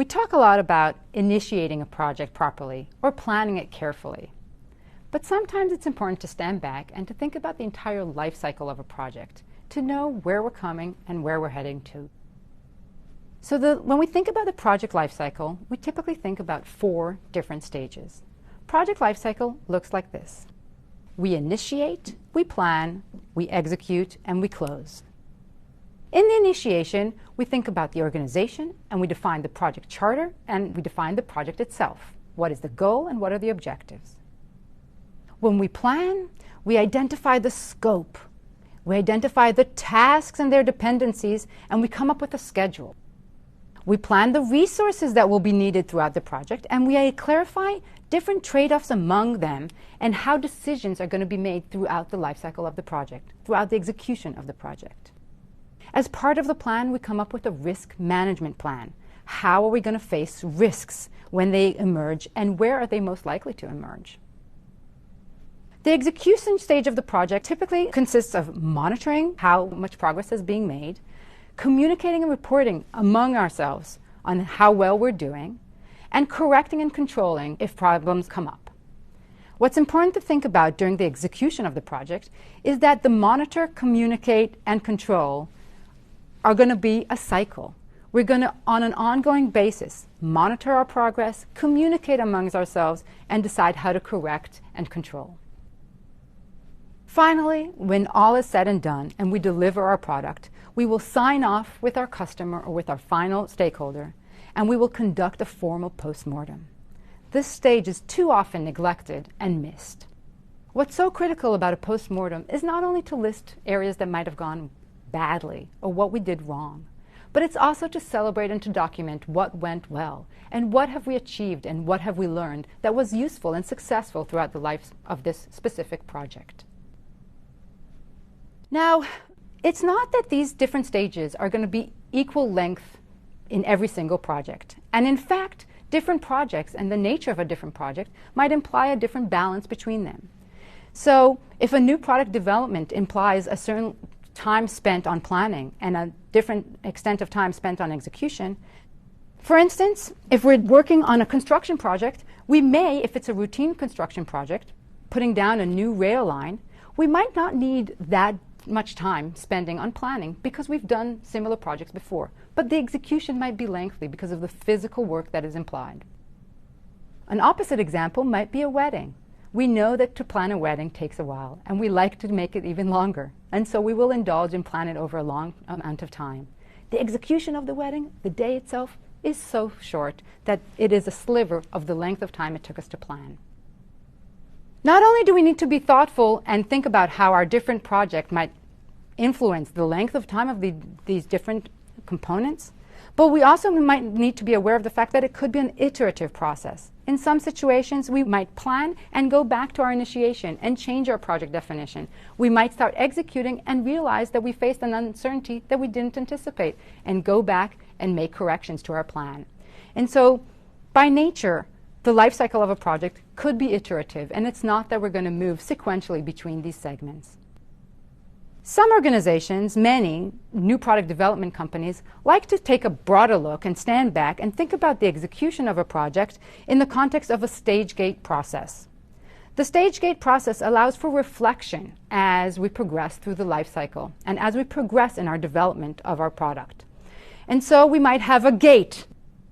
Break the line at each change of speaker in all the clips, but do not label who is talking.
We talk a lot about initiating a project properly or planning it carefully. But sometimes it's important to stand back and to think about the entire life cycle of a project, to know where we're coming and where we're heading to. So when we think about the project life cycle, we typically think about 4 different stages. Project life cycle looks like this. We initiate, we plan, we execute, and we close. In the initiation, we think about the organization, and we define the project charter, and we define the project itself. What is the goal and what are the objectives? When we plan, we identify the scope. We identify the tasks and their dependencies, and we come up with a schedule. We plan the resources that will be needed throughout the project, and we clarify different trade-offs among them and how decisions are going to be made throughout the life cycle of the project, throughout the execution of the project. As part of the plan, we come up with a risk management plan. How are we going to face risks when they emerge, and where are they most likely to emerge? The execution stage of the project typically consists of monitoring how much progress is being made, communicating and reporting among ourselves on how well we're doing, and correcting and controlling if problems come up. What's important to think about during the execution of the project is that the monitor, communicate, and control are going to be a cycle. We're going to, on an ongoing basis, monitor our progress, communicate amongst ourselves, and decide how to correct and control. Finally, when all is said and done and we deliver our product, we will sign off with our customer or with our final stakeholder, and we will conduct a formal post-mortem. This stage is too often neglected and missed. What's so critical about a post-mortem is not only to list areas that might have gone badly or what we did wrong, but it's also to celebrate and to document what went well and what have we achieved and what have we learned that was useful and successful throughout the life of this specific project. Now, it's not that these different stages are going to be equal length in every single project. And in fact, different projects and the nature of a different project might imply a different balance between them. So if a new product development implies a certain time spent on planning and a different extent of time spent on execution, for instance, if we're working on a construction project, we may, if it's a routine construction project, putting down a new rail line, we might not need that much time spending on planning because we've done similar projects before. But the execution might be lengthy because of the physical work that is implied. An opposite example might be a wedding. We know that to plan a wedding takes a while, and we like to make it even longer. And so we will indulge and plan it over a long amount of time. The execution of the wedding, the day itself, is so short that it is a sliver of the length of time it took us to plan. Not only do we need to be thoughtful and think about how our different project might influence the length of time of these different components, but we also might need to be aware of the fact that it could be an iterative process. In some situations, we might plan and go back to our initiation and change our project definition. We might start executing and realize that we faced an uncertainty that we didn't anticipate and go back and make corrections to our plan. And so, by nature, the life cycle of a project could be iterative, and it's not that we're going to move sequentially between these segments. Some organizations, many new product development companies, like to take a broader look and stand back and think about the execution of a project in the context of a stage gate process. The stage gate process allows for reflection as we progress through the life cycle and as we progress in our development of our product. And so we might have a gate,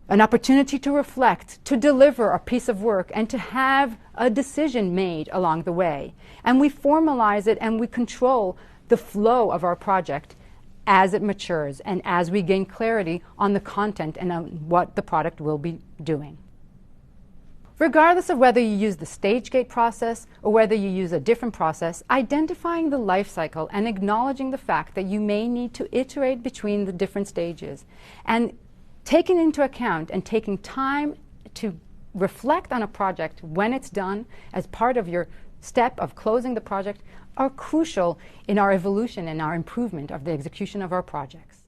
an opportunity to reflect, to deliver a piece of work, and to have a decision made along the way. And we formalize it and we control the flow of our project as it matures and as we gain clarity on the content and on what the product will be doing. Regardless of whether you use the stage gate process or whether you use a different process, identifying the life cycle and acknowledging the fact that you may need to iterate between the different stages and taking into account and taking time to reflect on a project when it's done as part of your step of closing the project are crucial in our evolution and our improvement of the execution of our projects.